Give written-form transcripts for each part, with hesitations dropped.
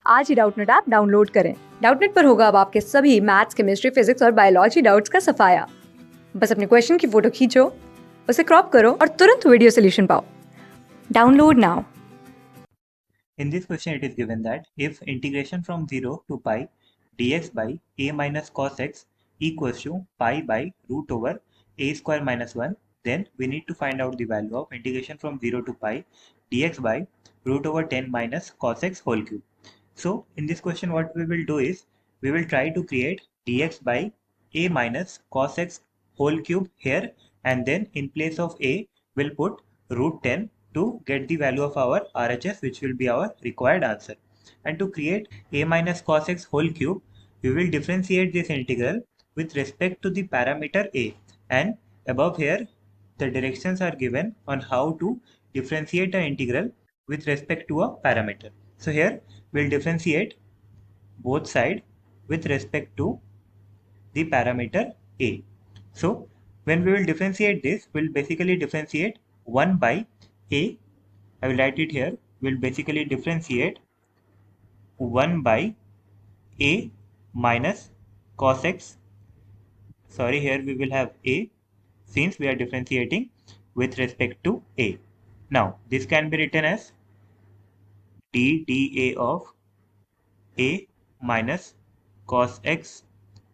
आज ही Doubtnut app download करें। Doubtnut पर होगा अब आपके सभी मैथ्स, केमिस्ट्री, फिजिक्स और बायोलॉजी डाउट्स का सफाया। बस अपने क्वेश्चन की फोटो खींचो, उसे क्रॉप करो और तुरंत वीडियो सोल्यूशन पाओ। Download now. In this question, it is given that if integration from 0 to pi dx by a minus cos x equals to pi by root over a square minus 1, then we need to find out the value of integration from 0 to pi dx by root over 10 minus cos x whole cube. So in this question, what we will do is we will try to create dx by a minus cos x whole cube here, and then in place of a we'll put root 10 to get the value of our RHS, which will be our required answer. And to create a minus cos x whole cube, we will differentiate this integral with respect to the parameter a. And above here, the directions are given on how to differentiate an integral with respect to a parameter. So here we'll differentiate both sides with respect to the parameter a. So when we will differentiate this, we'll basically differentiate 1 by a. I will write it here. We'll basically differentiate 1 by a minus cos x. Sorry, here we will have a since we are differentiating with respect to a. Now this can be written as dA of a minus cos x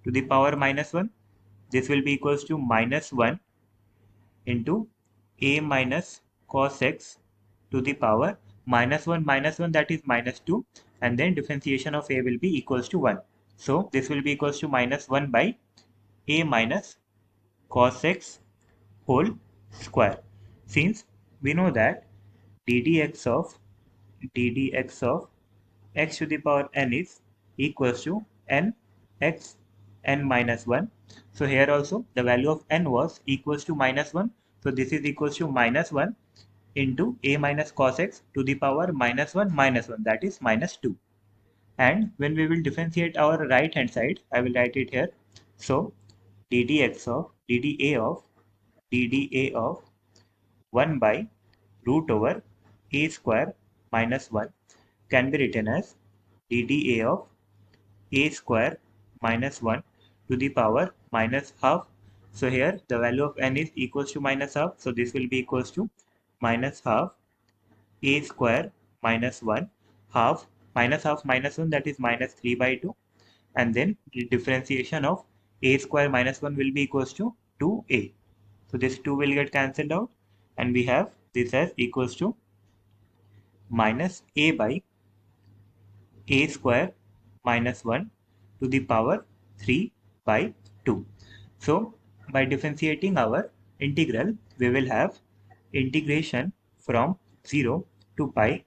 to the power minus 1. This will be equals to minus 1 into a minus cos x to the power minus 1, that is minus 2, and then differentiation of a will be equals to 1. So this will be equals to minus 1 by a minus cos x whole square. Since we know that ddx of x to the power n is equals to n x n minus 1. So here also the value of n was equals to minus 1. So this is equals to minus 1 into a minus cos x to the power minus 1, that is minus 2. And when we will differentiate our right hand side, I will write it here. So dDA of 1 by root over a square minus 1 can be written as dDA of a square minus 1 to the power minus half. So here the value of n is equals to minus half. So this will be equals to minus half a square minus 1 half minus 1, that is minus 3 by 2, and then the differentiation of a square minus 1 will be equals to 2a. So this 2 will get cancelled out, and we have this as equals to minus a by a square minus 1 to the power 3 by 2. So by differentiating our integral, we will have integration from 0 to pi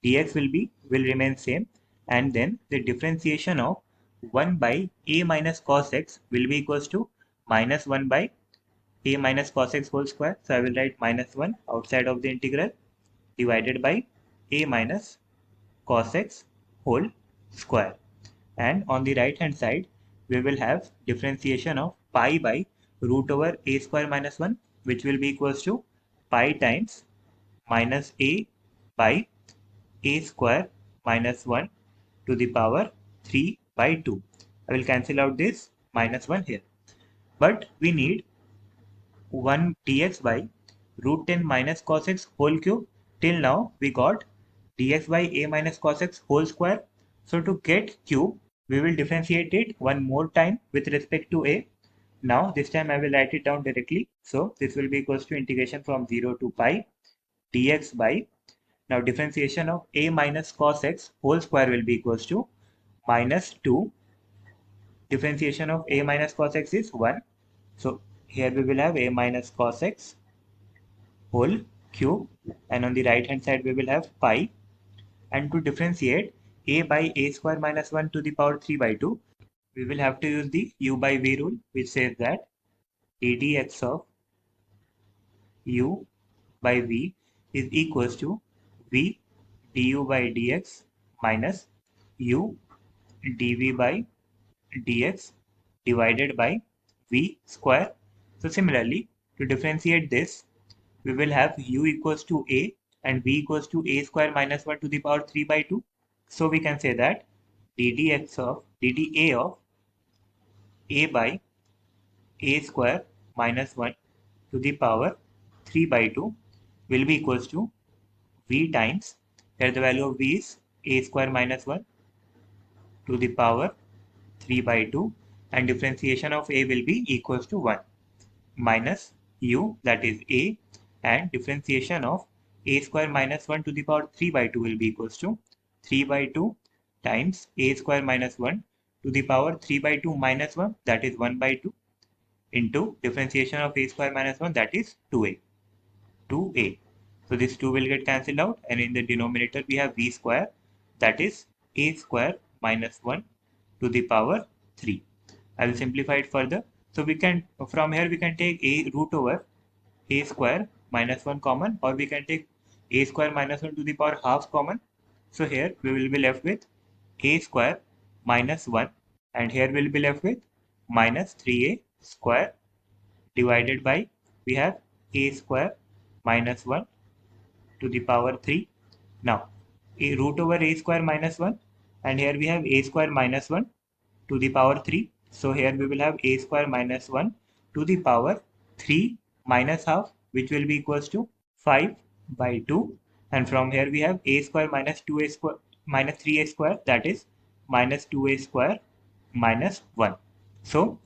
dx will remain same, and then the differentiation of 1 by a minus cos x will be equals to minus 1 by a minus cos x whole square. So I will write minus 1 outside of the integral divided by a minus cos x whole square. And on the right hand side, we will have differentiation of pi by root over a square minus 1, which will be equals to pi times minus a by a square minus 1 to the power 3 by 2. I will cancel out this minus 1 here. But we need 1 dx by root 10 minus cos x whole cube. Till now we got dx by a minus cos x whole square. So to get cube, we will differentiate it one more time with respect to a. Now this time I will write it down directly. So this will be equals to integration from 0 to pi dx by, now differentiation of a minus cos x whole square will be equals to minus 2. Differentiation of a minus cos x is 1. So here we will have a minus cos x whole cube, and on the right hand side we will have pi. And to differentiate a by a square minus 1 to the power 3 by 2, we will have to use the u by v rule, which says that ddx of u by v is equals to v du by dx minus u dv by dx divided by v square. So similarly, to differentiate this, we will have u equals to a and v equals to a square minus 1 to the power 3 by 2. So we can say that dda of a by a square minus 1 to the power 3 by 2 will be equals to v times, here the value of v is a square minus 1 to the power 3 by 2, and differentiation of a will be equals to 1 minus u, that is a, and differentiation of a square minus 1 to the power 3 by 2 will be equals to 3 by 2 times a square minus 1 to the power 3 by 2 minus 1, that is 1 by 2, into differentiation of a square minus 1, that is 2a. So this 2 will get cancelled out, and in the denominator we have v square, that is a square minus 1 to the power 3. I will simplify it further. So we can, from here we can take a root over a square minus 1 common, or we can take a square minus 1 to the power half common. So here we will be left with a square minus 1, and here we will be left with minus 3a square divided by, we have a square minus 1 to the power 3. Now a root over a square minus 1, and here we have a square minus 1 to the power 3. So here we will have a square minus 1 to the power 3 minus half, which will be equals to 5 by 2. And from here we have a square minus 2a square minus 3a square, that is minus 2a square minus 1. So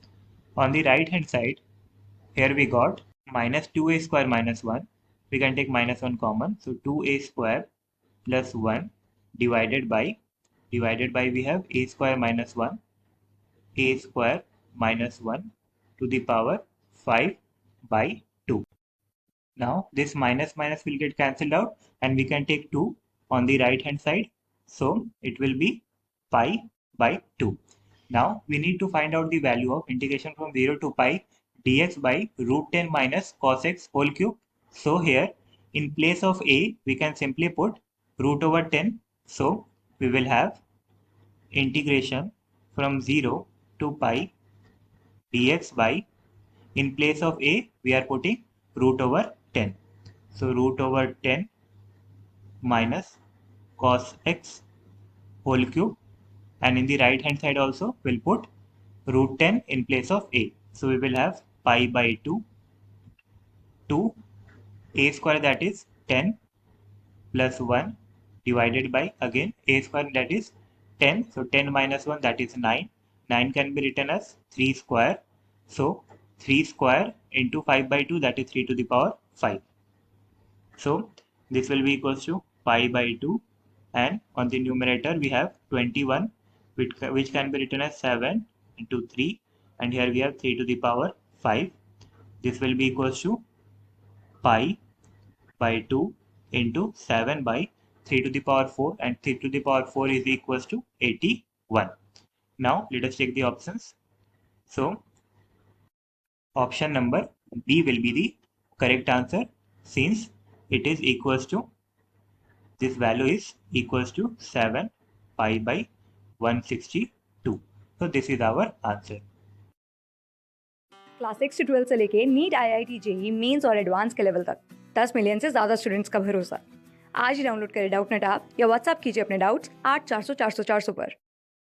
on the right hand side, here we got minus 2a square minus 1. We can take minus 1 common. So 2a square plus 1 divided by we have a square minus 1, a square minus 1 to the power 5 by 2. Now this minus minus will get cancelled out, and we can take 2 on the right hand side. So it will be pi by 2. Now we need to find out the value of integration from 0 to pi dx by root 10 minus cos x whole cube. So here in place of a we can simply put root over 10. So we will have integration from 0 to pi dx by, in place of a we are putting root over 10. So root over 10 minus cos x whole cube, and in the right hand side also we'll put root 10 in place of a. So we will have pi by 2 to a square, that is 10 plus 1 divided by again a square, that is 10. So 10 minus 1, that is 9. 9 can be written as 3 square. So 3 square into 5 by 2, that is 3 to the power 5. So this will be equals to pi by 2, and on the numerator we have 21, which can be written as 7 into 3, and here we have 3 to the power 5. This will be equals to pi by 2 into 7 by 3 to the power 4, and 3 to the power 4 is equals to 81. Now let us check the options. So option number B will be the correct answer, since it is equals to, this value is equals to 7 pi by 162. So this is our answer. Class 6 से 12 से लेके NEET IIT JEE mains और advance के level तक 10 million से ज़्यादा students का भरोसा। आज ही डाउनलोड करें डाउटनेट ऐप या व्हाट्सएप कीजिए अपने डाउट्स 8400 400 400 पर।